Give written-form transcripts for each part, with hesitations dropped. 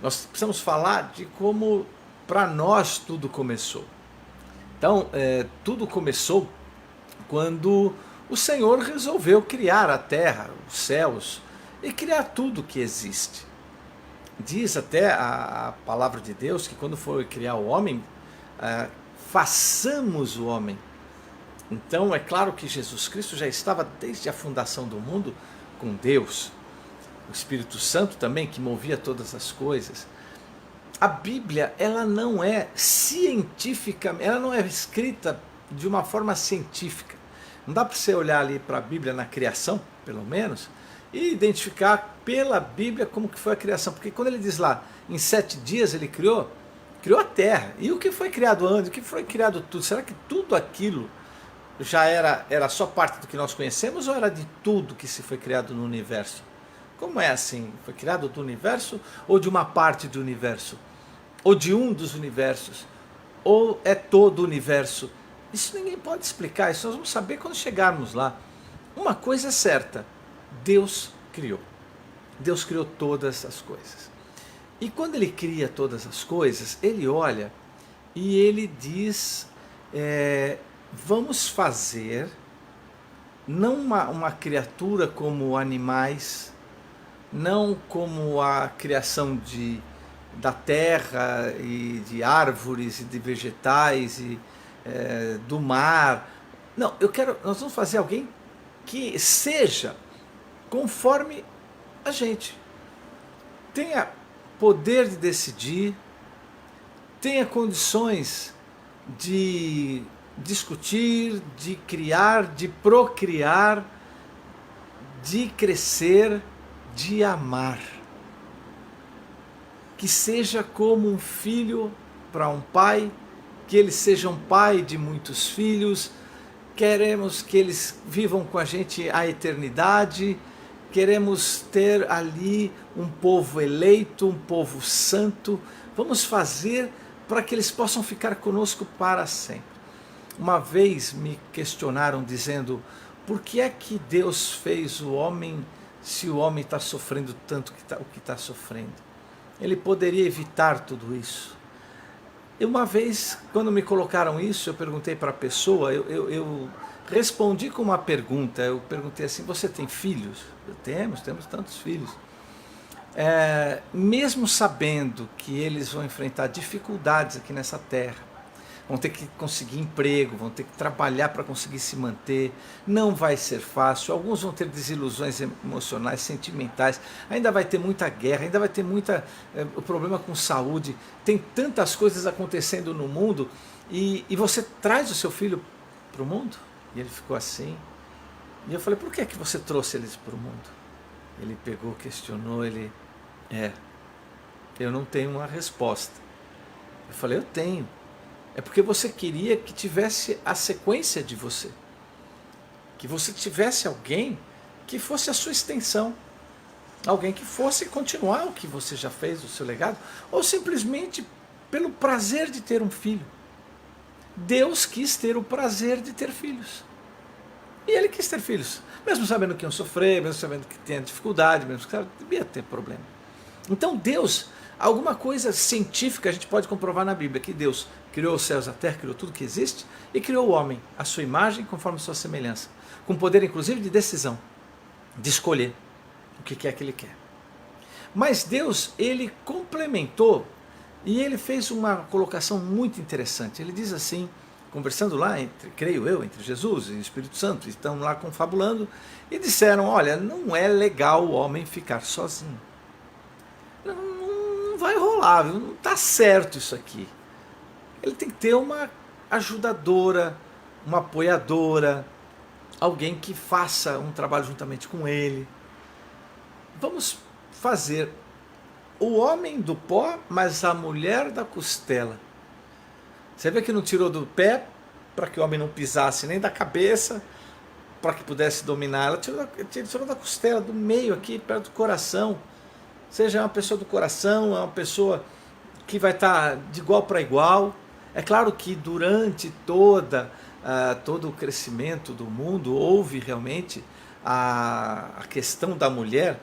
Nós precisamos falar de como para nós tudo começou. Então, tudo começou quando o Senhor resolveu criar a terra, os céus e criar tudo que existe. Diz até a palavra de Deus que quando foi criar o homem, façamos o homem. Então é claro que Jesus Cristo já estava desde a fundação do mundo com Deus. O Espírito Santo também que movia todas as coisas. A Bíblia, ela não é científica, ela não é escrita de uma forma científica. Não dá para você olhar ali para a Bíblia na criação, pelo menos, e identificar pela Bíblia como que foi a criação. Porque quando ele diz lá, em 7 dias ele criou a terra. E o que foi criado antes? O que foi criado tudo? Será que tudo aquilo já era só parte do que nós conhecemos ou era de tudo que se foi criado no universo? Como é assim? Foi criado do universo ou de uma parte do universo? Ou de um dos universos? Ou é todo o universo? Isso ninguém pode explicar, isso nós vamos saber quando chegarmos lá. Uma coisa é certa, Deus criou. Deus criou todas as coisas. E quando ele cria todas as coisas, ele olha e ele diz, vamos fazer, não uma criatura como animais, não como a criação da terra e de árvores e de vegetais e do mar. Não, nós vamos fazer alguém que seja conforme a gente. Tenha poder de decidir, tenha condições de discutir, de criar, de procriar, de crescer, de amar. Que seja como um filho para um pai, que ele seja um pai de muitos filhos, queremos que eles vivam com a gente a eternidade, queremos ter ali um povo eleito, um povo santo, vamos fazer para que eles possam ficar conosco para sempre. Uma vez me questionaram dizendo, por que é que Deus fez o homem se o homem está sofrendo tanto o que está sofrendo? Ele poderia evitar tudo isso. E uma vez, quando me colocaram isso, eu perguntei para a pessoa, eu respondi com uma pergunta, eu perguntei assim, você tem filhos? Temos tantos filhos. Mesmo sabendo que eles vão enfrentar dificuldades aqui nessa terra, vão ter que conseguir emprego, vão ter que trabalhar para conseguir se manter, não vai ser fácil, alguns vão ter desilusões emocionais, sentimentais, ainda vai ter muita guerra, ainda vai ter o problema com saúde, tem tantas coisas acontecendo no mundo, e você traz o seu filho para o mundo? E ele ficou assim, e eu falei, por que é que você trouxe eles para o mundo? Ele pegou, questionou, eu não tenho uma resposta. Eu falei, eu tenho. É porque você queria que tivesse a sequência de você. Que você tivesse alguém que fosse a sua extensão. Alguém que fosse continuar o que você já fez, o seu legado. Ou simplesmente pelo prazer de ter um filho. Deus quis ter o prazer de ter filhos. E ele quis ter filhos. Mesmo sabendo que iam sofrer, mesmo sabendo que tinha dificuldade, mesmo que devia ter problema. Então Deus, alguma coisa científica a gente pode comprovar na Bíblia, que Deus criou os céus, a terra, criou tudo que existe e criou o homem, a sua imagem conforme a sua semelhança, com poder inclusive de decisão, de escolher o que quer que ele quer. Mas Deus, ele complementou e ele fez uma colocação muito interessante. Ele diz assim, conversando lá, creio eu, entre Jesus e o Espírito Santo, estão lá confabulando e disseram, olha, não é legal o homem ficar sozinho. Não vai rolar, viu? Não está certo isso aqui. Ele tem que ter uma ajudadora, uma apoiadora, alguém que faça um trabalho juntamente com ele. Vamos fazer o homem do pó, mas a mulher da costela. Você vê que não tirou do pé para que o homem não pisasse, nem da cabeça para que pudesse dominar. Ela tirou da costela, do meio aqui, perto do coração. Seja uma pessoa do coração, é uma pessoa que vai estar de igual para igual. É claro que durante todo o crescimento do mundo, houve realmente a questão da mulher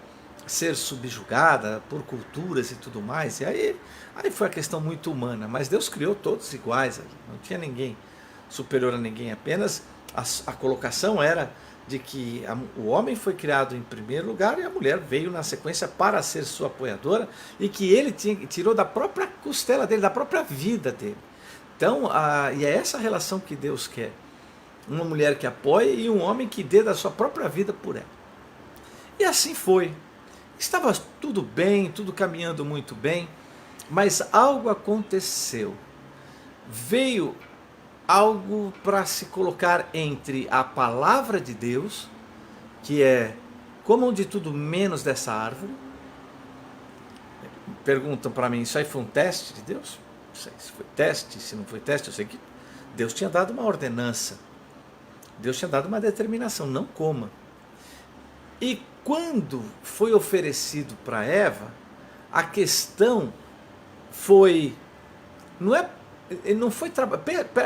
ser subjugada por culturas e tudo mais. E aí foi a questão muito humana. Mas Deus criou todos iguais ali. Não tinha ninguém superior a ninguém. Apenas a colocação era de que o homem foi criado em primeiro lugar e a mulher veio na sequência para ser sua apoiadora, e que ele tirou da própria costela dele, da própria vida dele. Então, e é essa relação que Deus quer. Uma mulher que apoie e um homem que dê da sua própria vida por ela. E assim foi. Estava tudo bem, tudo caminhando muito bem, mas algo aconteceu. Veio algo para se colocar entre a palavra de Deus, que é: comam de tudo menos dessa árvore. Perguntam para mim, isso aí foi um teste de Deus? Não sei se foi teste, se não foi teste. Eu sei que Deus tinha dado uma ordenança, Deus tinha dado uma determinação: não coma. E quando foi oferecido para Eva, a questão foi, não foi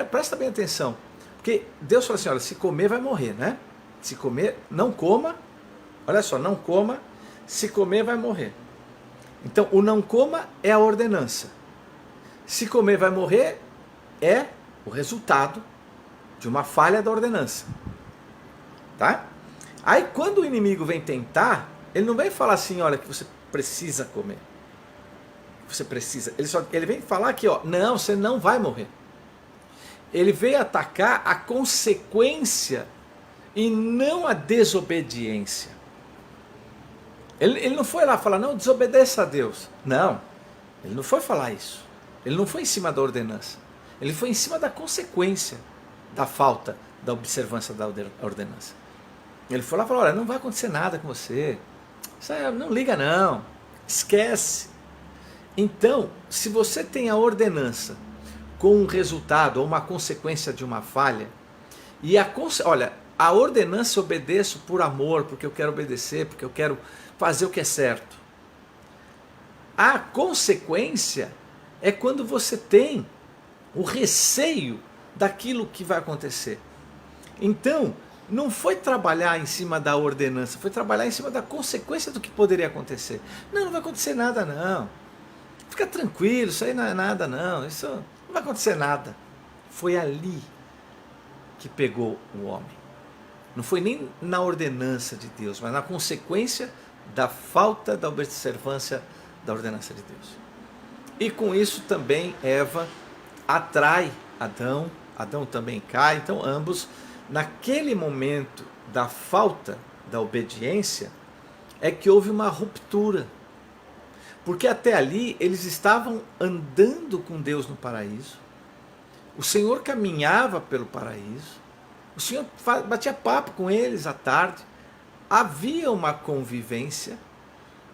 presta bem atenção, porque Deus falou assim: olha, se comer vai morrer, né? Se comer, não coma. Olha só, não coma, se comer vai morrer. Então, o não coma é a ordenança. Se comer vai morrer é o resultado de uma falha da ordenança. Tá? Aí quando o inimigo vem tentar, ele não vem falar assim: olha, que você precisa comer. Você precisa. Ele vem falar aqui, ó, não, você não vai morrer. Ele veio atacar a consequência e não a desobediência. Ele não foi lá falar: não, desobedeça a Deus. Não, ele não foi falar isso. Ele não foi em cima da ordenança. Ele foi em cima da consequência da falta da observância da ordenança. Ele foi lá e falou: olha, não vai acontecer nada com você. Não liga não, esquece. Então, se você tem a ordenança com um resultado ou uma consequência de uma falha, e olha, a ordenança eu obedeço por amor, porque eu quero obedecer, porque eu quero fazer o que é certo. A consequência é quando você tem o receio daquilo que vai acontecer. Então, não foi trabalhar em cima da ordenança, foi trabalhar em cima da consequência do que poderia acontecer. Não vai acontecer nada não. Fica tranquilo, isso aí não é nada não, isso não vai acontecer nada. Foi ali que pegou o homem. Não foi nem na ordenança de Deus, mas na consequência da falta da observância da ordenança de Deus. E com isso também Eva atrai Adão, Adão também cai, então ambos, naquele momento da falta da obediência, é que houve uma ruptura. Porque até ali eles estavam andando com Deus no paraíso, o Senhor caminhava pelo paraíso, o Senhor batia papo com eles à tarde, havia uma convivência,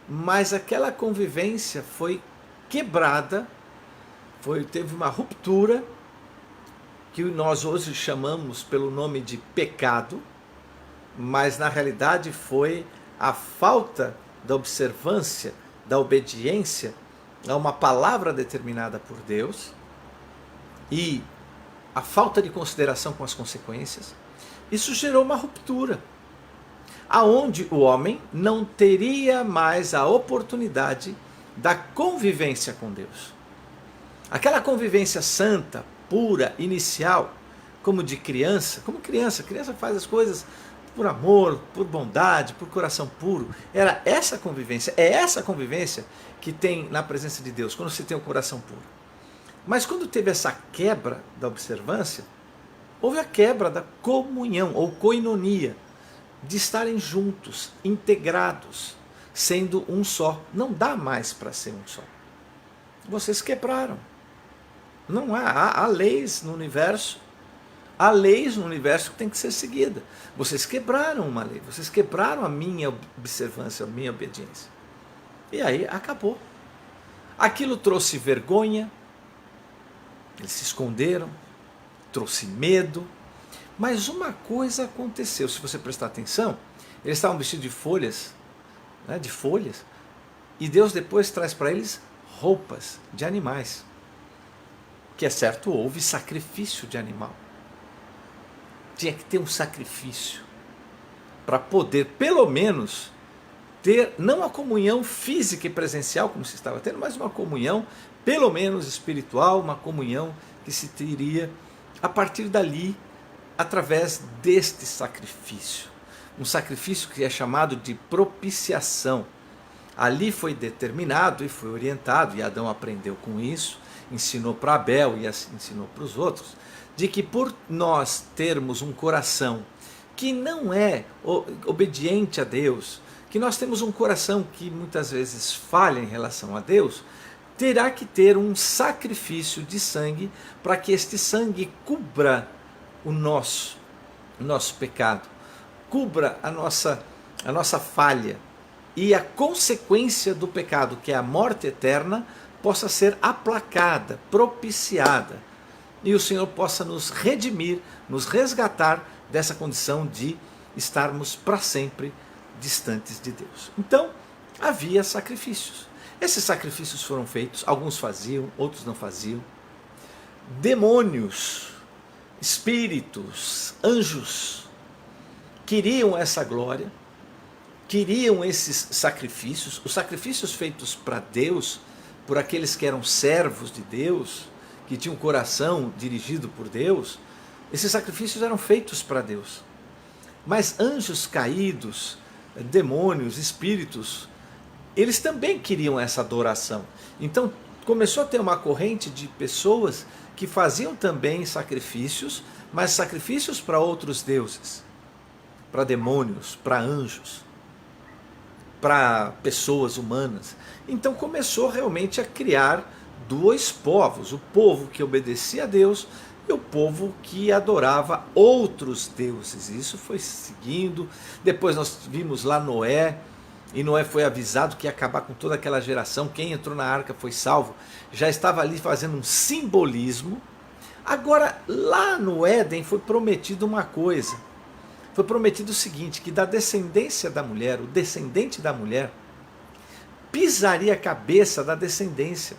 mas aquela convivência foi quebrada, teve uma ruptura, que nós hoje chamamos pelo nome de pecado, mas na realidade foi a falta da observância, da obediência a uma palavra determinada por Deus, e a falta de consideração com as consequências. Isso gerou uma ruptura, aonde o homem não teria mais a oportunidade da convivência com Deus. Aquela convivência santa, pura, inicial, como de criança, criança faz as coisas por amor, por bondade, por coração puro. Era essa convivência, é essa convivência que tem na presença de Deus, quando você tem um coração puro. Mas quando teve essa quebra da observância, houve a quebra da comunhão ou koinonia, de estarem juntos, integrados, sendo um só. Não dá mais para ser um só. Vocês quebraram. Não há leis no universo. Há leis no universo que tem que ser seguida. Vocês quebraram uma lei, vocês quebraram a minha observância, a minha obediência. E aí acabou. Aquilo trouxe vergonha, eles se esconderam, trouxe medo, mas uma coisa aconteceu, se você prestar atenção, eles estavam vestidos de folhas, e Deus depois traz para eles roupas de animais, que é certo, houve sacrifício de animal. Tinha que ter um sacrifício para poder, pelo menos, ter não a comunhão física e presencial como se estava tendo, mas uma comunhão pelo menos espiritual, uma comunhão que se teria a partir dali, através deste sacrifício. Um sacrifício que é chamado de propiciação. Ali foi determinado e foi orientado, e Adão aprendeu com isso, ensinou para Abel e ensinou para os outros, de que por nós termos um coração que não é obediente a Deus, que nós temos um coração que muitas vezes falha em relação a Deus, terá que ter um sacrifício de sangue para que este sangue cubra o nosso pecado, cubra a nossa falha, e a consequência do pecado, que é a morte eterna, possa ser aplacada, propiciada, e o Senhor possa nos redimir, nos resgatar dessa condição de estarmos para sempre distantes de Deus. Então, havia sacrifícios. Esses sacrifícios foram feitos, alguns faziam, outros não faziam. Demônios, espíritos, anjos, queriam essa glória, queriam esses sacrifícios, os sacrifícios feitos para Deus, por aqueles que eram servos de Deus, que tinham um coração dirigido por Deus, esses sacrifícios eram feitos para Deus. Mas anjos caídos, demônios, espíritos, eles também queriam essa adoração. Então começou a ter uma corrente de pessoas que faziam também sacrifícios, mas sacrifícios para outros deuses, para demônios, para anjos, para pessoas humanas. Então começou realmente a criar dois povos, o povo que obedecia a Deus e o povo que adorava outros deuses. Isso foi seguindo. Depois nós vimos lá Noé, e Noé foi avisado que ia acabar com toda aquela geração. Quem entrou na arca foi salvo. Já estava ali fazendo um simbolismo. Agora, lá no Éden foi prometido uma coisa. Foi prometido o seguinte, que da descendência da mulher, o descendente da mulher, pisaria a cabeça da descendência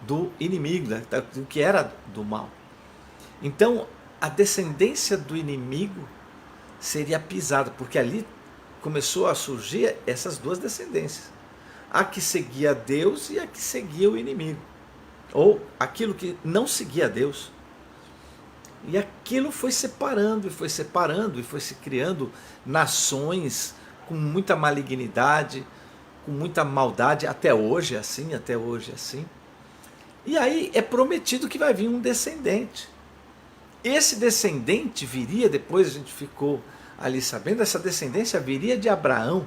do inimigo, do que era do mal. Então, a descendência do inimigo seria pisada, porque ali começou a surgir essas duas descendências. A que seguia Deus e a que seguia o inimigo. Ou aquilo que não seguia Deus. E aquilo foi separando, e foi separando, e foi se criando nações com muita malignidade, com muita maldade, até hoje é assim, até hoje é assim. E aí é prometido que vai vir um descendente. Esse descendente viria, depois a gente ficou ali sabendo, essa descendência viria de Abraão.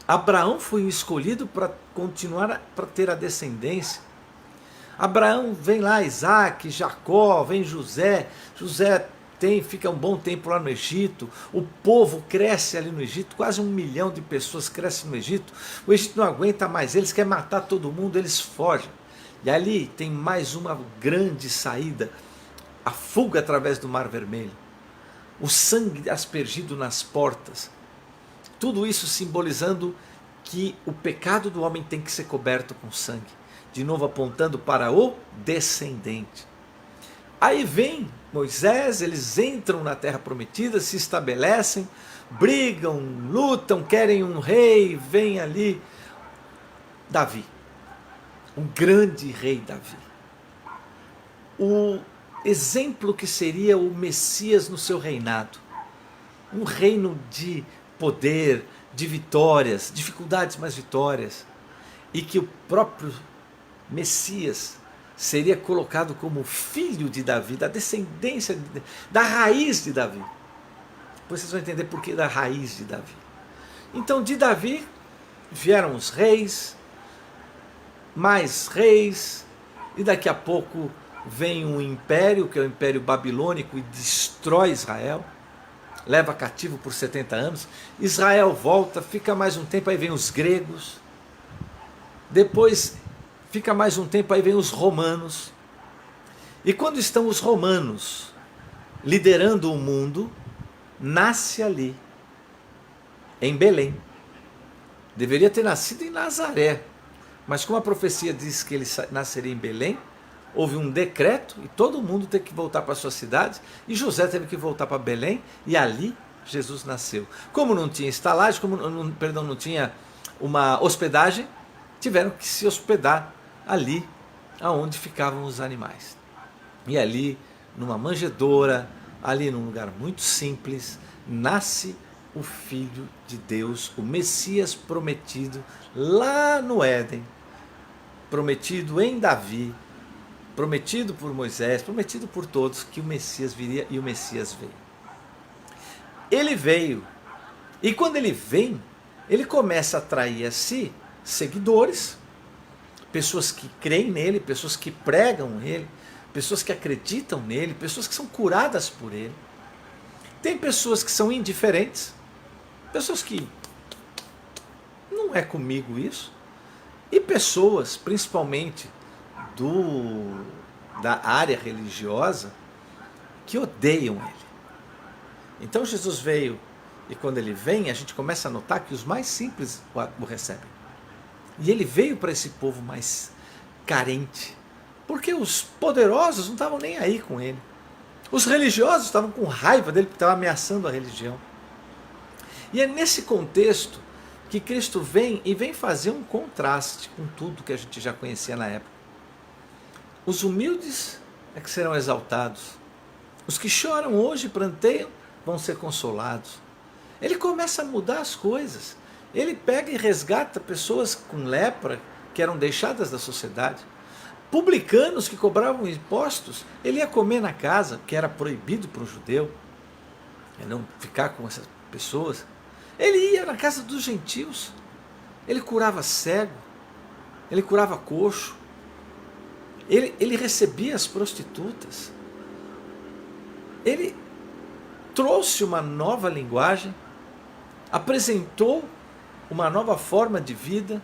Abraão foi o escolhido para continuar, para ter a descendência. Abraão, vem lá Isaac, Jacó, vem José. José fica um bom tempo lá no Egito. O povo cresce ali no Egito, quase 1 milhão de pessoas crescem no Egito. O Egito não aguenta mais, eles querem matar todo mundo, eles fogem. E ali tem mais uma grande saída, a fuga através do Mar Vermelho. O sangue aspergido nas portas. Tudo isso simbolizando que o pecado do homem tem que ser coberto com sangue. De novo apontando para o descendente. Aí vem Moisés, eles entram na terra prometida, se estabelecem, brigam, lutam, querem um rei, vem ali Davi. Um grande rei Davi. O exemplo que seria o Messias no seu reinado. Um reino de poder, de vitórias, dificuldades, mas vitórias. E que o próprio Messias seria colocado como filho de Davi, da descendência, da raiz de Davi. Depois vocês vão entender por que da raiz de Davi. Então de Davi vieram os reis, mais reis, e daqui a pouco vem um império, que é o Império Babilônico, e destrói Israel, leva cativo por 70 anos, Israel volta, fica mais um tempo, aí vem os gregos, depois fica mais um tempo, aí vem os romanos, e quando estão os romanos liderando o mundo, nasce ali, em Belém, deveria ter nascido em Nazaré, mas como a profecia diz que ele nasceria em Belém, houve um decreto e todo mundo teve que voltar para suas cidades, e José teve que voltar para Belém, e ali Jesus nasceu. Como não tinha estalagem, não tinha uma hospedagem, tiveram que se hospedar ali aonde ficavam os animais. E ali, numa manjedoura, ali num lugar muito simples, nasce o Filho de Deus, o Messias prometido lá no Éden, prometido em Davi, prometido por Moisés, prometido por todos que o Messias viria, e o Messias veio. Ele veio, e quando ele vem, ele começa a atrair a si seguidores, pessoas que creem nele, pessoas que pregam ele, pessoas que acreditam nele, pessoas que são curadas por ele. Tem pessoas que são indiferentes, pessoas que não é comigo isso, e pessoas, principalmente da área religiosa, que odeiam ele. Então Jesus veio, e quando ele vem, a gente começa a notar que os mais simples o recebem. E ele veio para esse povo mais carente, porque os poderosos não estavam nem aí com ele. Os religiosos estavam com raiva dele, porque estava ameaçando a religião. E é nesse contexto que Cristo vem e vem fazer um contraste com tudo que a gente já conhecia na época. Os humildes é que serão exaltados. Os que choram hoje e pranteiam vão ser consolados. Ele começa a mudar as coisas. Ele pega e resgata pessoas com lepra que eram deixadas da sociedade. Publicanos que cobravam impostos, ele ia comer na casa, que era proibido para um judeu, não ficar com essas pessoas. Ele ia na casa dos gentios, ele curava cego, ele curava coxo, ele recebia as prostitutas, ele trouxe uma nova linguagem, apresentou uma nova forma de vida.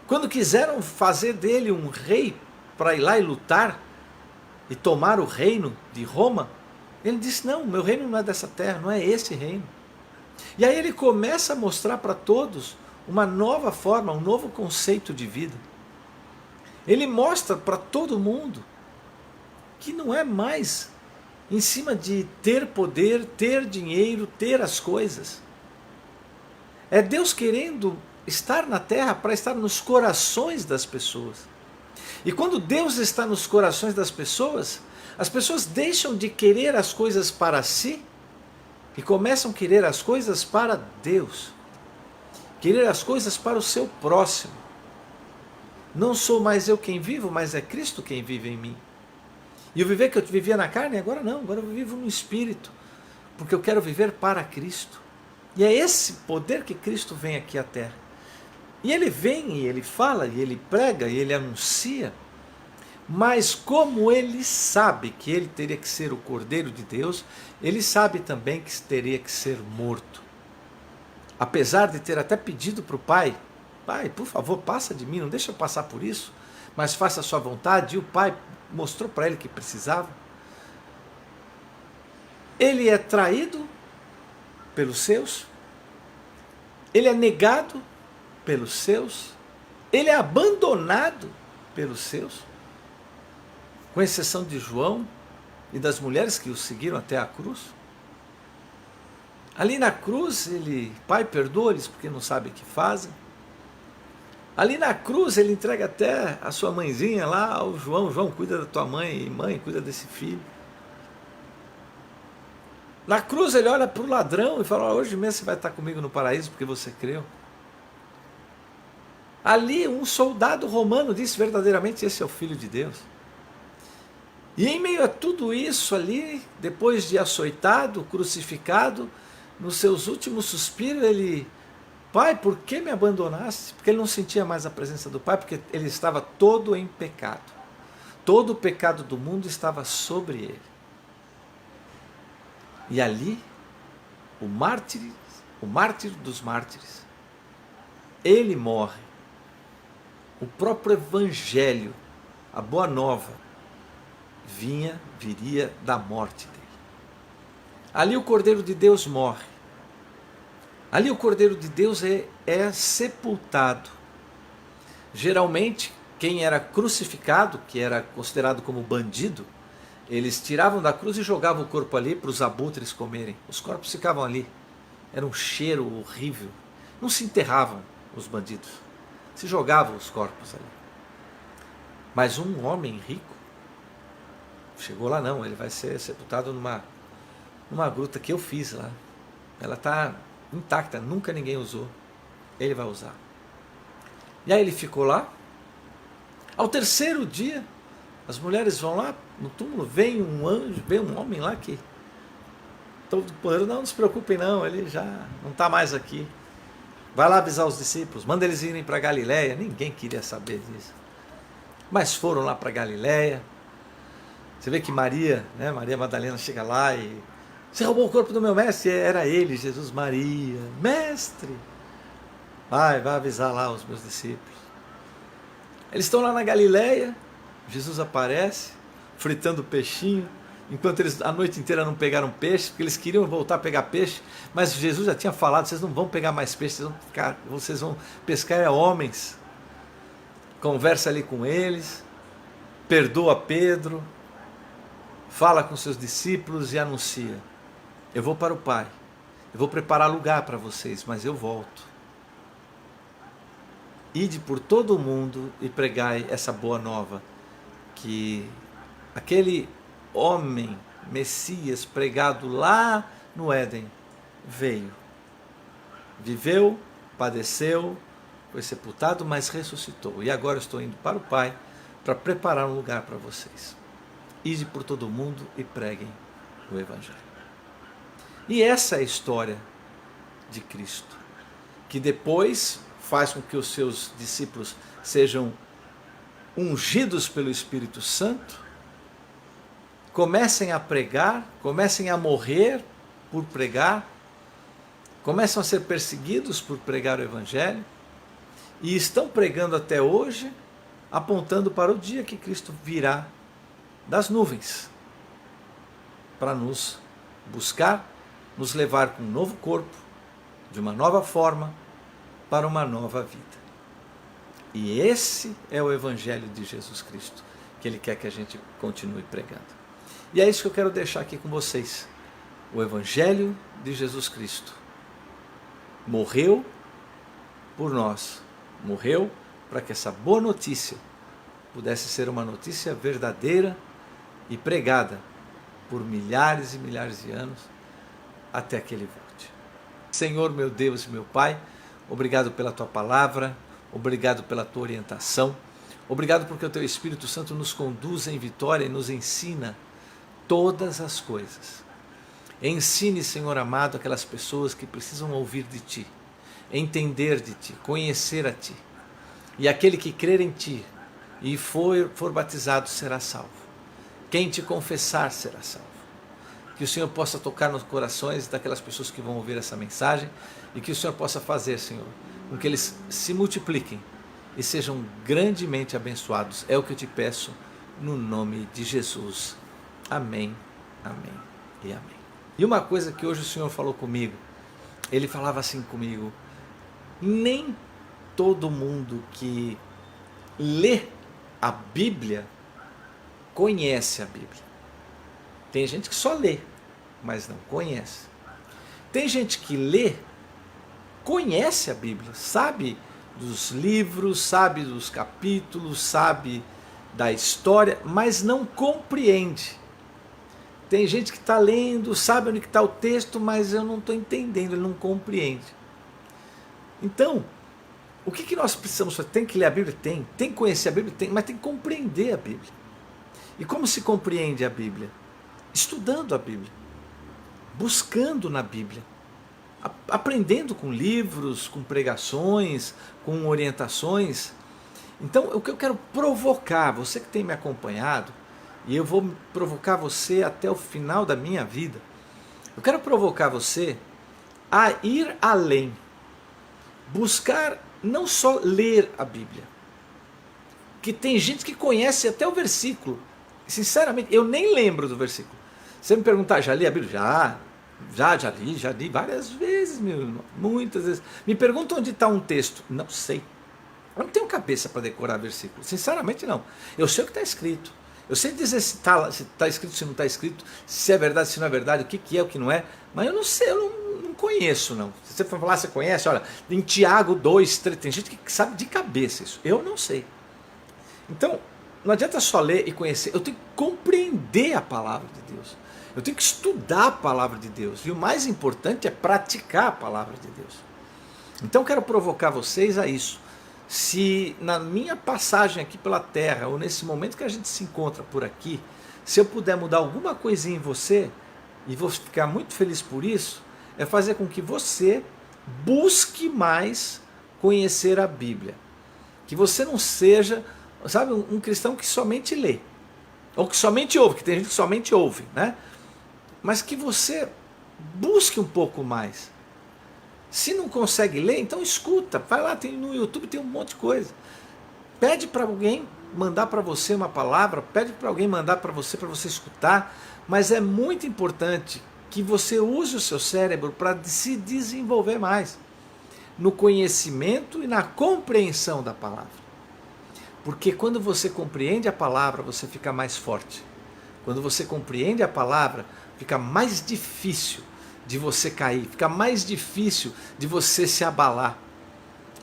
Quando quiseram fazer dele um rei para ir lá e lutar e tomar o reino de Roma, ele disse: não, meu reino não é dessa terra, não é esse reino. E aí ele começa a mostrar para todos uma nova forma, um novo conceito de vida. Ele mostra para todo mundo que não é mais em cima de ter poder, ter dinheiro, ter as coisas. É Deus querendo estar na terra para estar nos corações das pessoas. E quando Deus está nos corações das pessoas, as pessoas deixam de querer as coisas para si e começam a querer as coisas para Deus. Querer as coisas para o seu próximo. Não sou mais eu quem vivo, mas é Cristo quem vive em mim. E o viver que eu vivia na carne, agora não, agora eu vivo no Espírito, porque eu quero viver para Cristo. E é esse poder que Cristo vem aqui à terra. E ele vem, e ele fala, e ele prega, e ele anuncia, mas como ele sabe que ele teria que ser o Cordeiro de Deus, ele sabe também que teria que ser morto. Apesar de ter até pedido para o Pai: Pai, por favor, passa de mim, não deixa eu passar por isso, mas faça a sua vontade, e o Pai mostrou para ele que precisava. Ele é traído pelos seus, ele é negado pelos seus, ele é abandonado pelos seus, com exceção de João e das mulheres que o seguiram até a cruz. Ali na cruz, ele: Pai, perdoa-lhes porque não sabem o que fazem. Ali na cruz, ele entrega até a sua mãezinha lá ao João: João, cuida da tua mãe, e mãe, cuida desse filho. Na cruz ele olha para o ladrão e fala: hoje mesmo você vai estar comigo no paraíso porque você creu. Ali um soldado romano disse: verdadeiramente esse é o Filho de Deus. E em meio a tudo isso ali, depois de açoitado, crucificado, nos seus últimos suspiros, ele: Pai, por que me abandonaste? Porque ele não sentia mais a presença do Pai, porque ele estava todo em pecado. Todo o pecado do mundo estava sobre ele. E ali, o mártir dos mártires, ele morre. O próprio Evangelho, a Boa Nova, viria da morte dele. Ali o Cordeiro de Deus morre. Ali o Cordeiro de Deus é sepultado. Geralmente, quem era crucificado, que era considerado como bandido, Eles tiravam da cruz e jogavam o corpo ali para os abutres comerem. Os corpos ficavam ali. Era um cheiro horrível. Não se enterravam os bandidos. Se jogavam os corpos ali. Mas um homem rico chegou lá não. Ele vai ser sepultado numa gruta que eu fiz lá. Ela está intacta. Nunca ninguém usou. Ele vai usar. E aí ele ficou lá. Ao terceiro dia, as mulheres vão lá no túmulo, vem um anjo, vem um homem lá que todo poderoso, não se preocupem não, ele já não está mais aqui. Vai lá avisar os discípulos, manda eles irem para Galiléia. Ninguém queria saber disso. Mas foram lá para Galiléia. Você vê que Maria, né, Maria Madalena chega lá e... Você roubou o corpo do meu mestre? Era ele, Jesus. Maria, mestre, vai avisar lá os meus discípulos. Eles estão lá na Galiléia, Jesus aparece, fritando peixinho, enquanto eles a noite inteira não pegaram peixe, porque eles queriam voltar a pegar peixe, mas Jesus já tinha falado, vocês não vão pegar mais peixe, vocês vão pescar homens. Conversa ali com eles, perdoa Pedro, fala com seus discípulos e anuncia: eu vou para o Pai, eu vou preparar lugar para vocês, mas eu volto. Ide por todo o mundo e pregai essa boa nova, que aquele homem, Messias, pregado lá no Éden, veio, viveu, padeceu, foi sepultado, mas ressuscitou. E agora estou indo para o Pai para preparar um lugar para vocês. Ide por todo o mundo e preguem o Evangelho. E essa é a história de Cristo, que depois faz com que os seus discípulos sejam ungidos pelo Espírito Santo, comecem a pregar, comecem a morrer por pregar, começam a ser perseguidos por pregar o Evangelho, e estão pregando até hoje, apontando para o dia que Cristo virá das nuvens, para nos buscar, nos levar com um novo corpo, de uma nova forma, para uma nova vida. E esse é o Evangelho de Jesus Cristo, que Ele quer que a gente continue pregando. E é isso que eu quero deixar aqui com vocês. O Evangelho de Jesus Cristo morreu por nós, morreu para que essa boa notícia pudesse ser uma notícia verdadeira e pregada por milhares e milhares de anos, até que Ele volte. Senhor, meu Deus e meu Pai, obrigado pela Tua palavra, obrigado pela Tua orientação, obrigado porque o Teu Espírito Santo nos conduz em vitória e nos ensina todas as coisas. Ensine, Senhor amado, aquelas pessoas que precisam ouvir de Ti, entender de Ti, conhecer a Ti. E aquele que crer em Ti e for batizado será salvo. Quem Te confessar será salvo. Que o Senhor possa tocar nos corações daquelas pessoas que vão ouvir essa mensagem e que o Senhor possa fazer, Senhor, com que eles se multipliquem e sejam grandemente abençoados. É o que eu te peço no nome de Jesus. Amém, amém e amém. E uma coisa que hoje o Senhor falou comigo, Ele falava assim comigo: nem todo mundo que lê a Bíblia conhece a Bíblia. Tem gente que só lê, mas não conhece. Tem gente que lê, conhece a Bíblia, sabe dos livros, sabe dos capítulos, sabe da história, mas não compreende. Tem gente que está lendo, sabe onde está o texto, mas eu não estou entendendo, ele não compreende. Então, o que nós precisamos fazer? Tem que ler a Bíblia? Tem que conhecer a Bíblia? Tem, mas tem que compreender a Bíblia. E como se compreende a Bíblia? Estudando a Bíblia, buscando na Bíblia, aprendendo com livros, com pregações, com orientações. Então, o que eu quero provocar, você que tem me acompanhado, e eu vou provocar você até o final da minha vida, eu quero provocar você a ir além, buscar não só ler a Bíblia, que tem gente que conhece até o versículo. Sinceramente, eu nem lembro do versículo. Você me perguntar, já li a Bíblia? Já li várias vezes, meu irmão, muitas vezes. Me pergunta onde está um texto. Não sei. Eu não tenho cabeça para decorar versículo. Sinceramente, não. Eu sei o que está escrito. Eu sei dizer se está escrito, se não está escrito, se é verdade, se não é verdade, o que é, o que não é, mas eu não sei, eu não conheço não. Se você for falar, você conhece, olha, em Tiago 2, 3, tem gente que sabe de cabeça isso, eu não sei. Então, não adianta só ler e conhecer, eu tenho que compreender a palavra de Deus. Eu tenho que estudar a palavra de Deus. E o mais importante é praticar a palavra de Deus. Então quero provocar vocês a isso. Se na minha passagem aqui pela terra, ou nesse momento que a gente se encontra por aqui, se eu puder mudar alguma coisinha em você, e vou ficar muito feliz por isso, é fazer com que você busque mais conhecer a Bíblia. Que você não seja, sabe, um cristão que somente lê. Ou que somente ouve, que tem gente que somente ouve, né? Mas que você busque um pouco mais. Se não consegue ler, então escuta. Vai lá, no YouTube tem um monte de coisa. Pede para alguém mandar para você uma palavra, pede para alguém mandar para você escutar. Mas é muito importante que você use o seu cérebro para se desenvolver mais no conhecimento e na compreensão da palavra. Porque quando você compreende a palavra, você fica mais forte. Quando você compreende a palavra, fica mais difícil de você cair, fica mais difícil de você se abalar.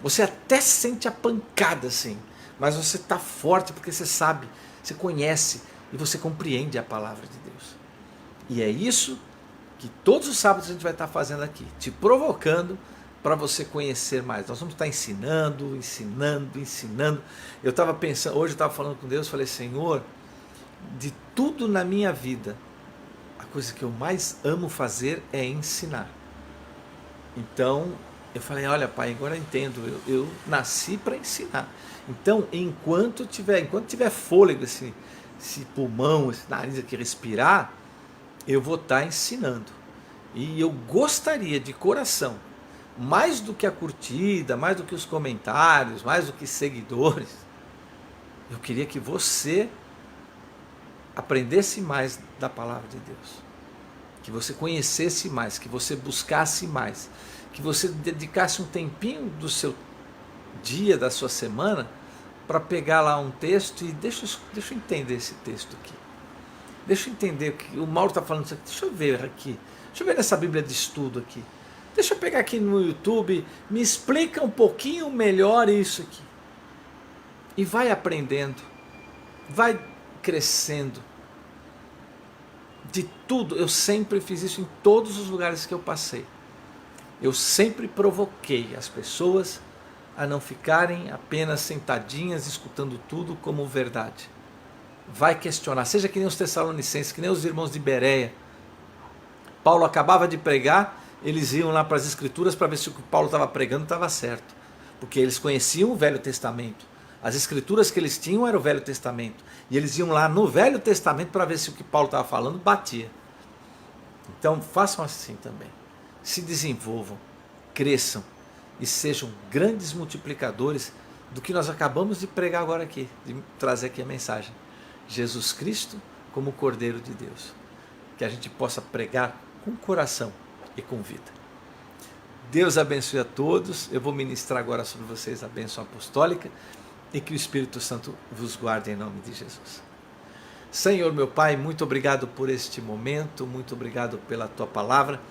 Você até sente a pancada assim, mas você está forte porque você sabe, você conhece e você compreende a palavra de Deus. E é isso que todos os sábados a gente vai estar fazendo aqui, te provocando para você conhecer mais. Nós vamos estar ensinando. Eu estava pensando, hoje eu estava falando com Deus, falei, Senhor, de tudo na minha vida, a coisa que eu mais amo fazer é ensinar. Então, eu falei, olha pai, agora eu entendo, eu nasci para ensinar. Então, enquanto tiver fôlego, esse pulmão, esse nariz aqui respirar, eu vou estar ensinando. E eu gostaria de coração, mais do que a curtida, mais do que os comentários, mais do que seguidores, eu queria que você aprendesse mais da palavra de Deus, que você conhecesse mais, que você buscasse mais, que você dedicasse um tempinho do seu dia, da sua semana, para pegar lá um texto e deixa eu entender esse texto aqui. Deixa eu entender o que o Mauro está falando. Deixa eu ver aqui. Deixa eu ver nessa Bíblia de estudo aqui. Deixa eu pegar aqui no YouTube. Me explica um pouquinho melhor isso aqui. E vai aprendendo. Vai crescendo. De tudo. Eu sempre fiz isso em todos os lugares que eu passei. Eu sempre provoquei as pessoas a não ficarem apenas sentadinhas escutando tudo como verdade. Vai questionar, seja que nem os Tessalonicenses, que nem os irmãos de Bereia. Paulo acabava de pregar, eles iam lá para as Escrituras para ver se o que Paulo estava pregando estava certo, porque eles conheciam o Velho Testamento. As Escrituras que eles tinham era o Velho Testamento, e eles iam lá no Velho Testamento para ver se o que Paulo estava falando batia. Então façam assim também, se desenvolvam, cresçam e sejam grandes multiplicadores do que nós acabamos de pregar agora aqui, de trazer aqui a mensagem. Jesus Cristo como Cordeiro de Deus. Que a gente possa pregar com coração e com vida. Deus abençoe a todos. Eu vou ministrar agora sobre vocês a bênção apostólica e que o Espírito Santo vos guarde em nome de Jesus. Senhor meu Pai, muito obrigado por este momento, muito obrigado pela Tua palavra,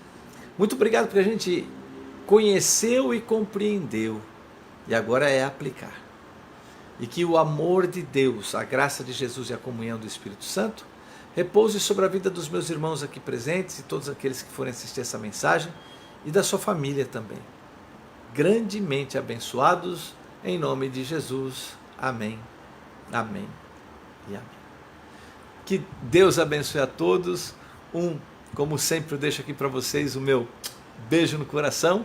muito obrigado porque a gente conheceu e compreendeu e agora é aplicar. E que o amor de Deus, a graça de Jesus e a comunhão do Espírito Santo repouse sobre a vida dos meus irmãos aqui presentes e todos aqueles que forem assistir essa mensagem e da sua família também. Grandemente abençoados em nome de Jesus. Amém, amém e amém. Que Deus abençoe a todos. Como sempre eu deixo aqui para vocês o meu beijo no coração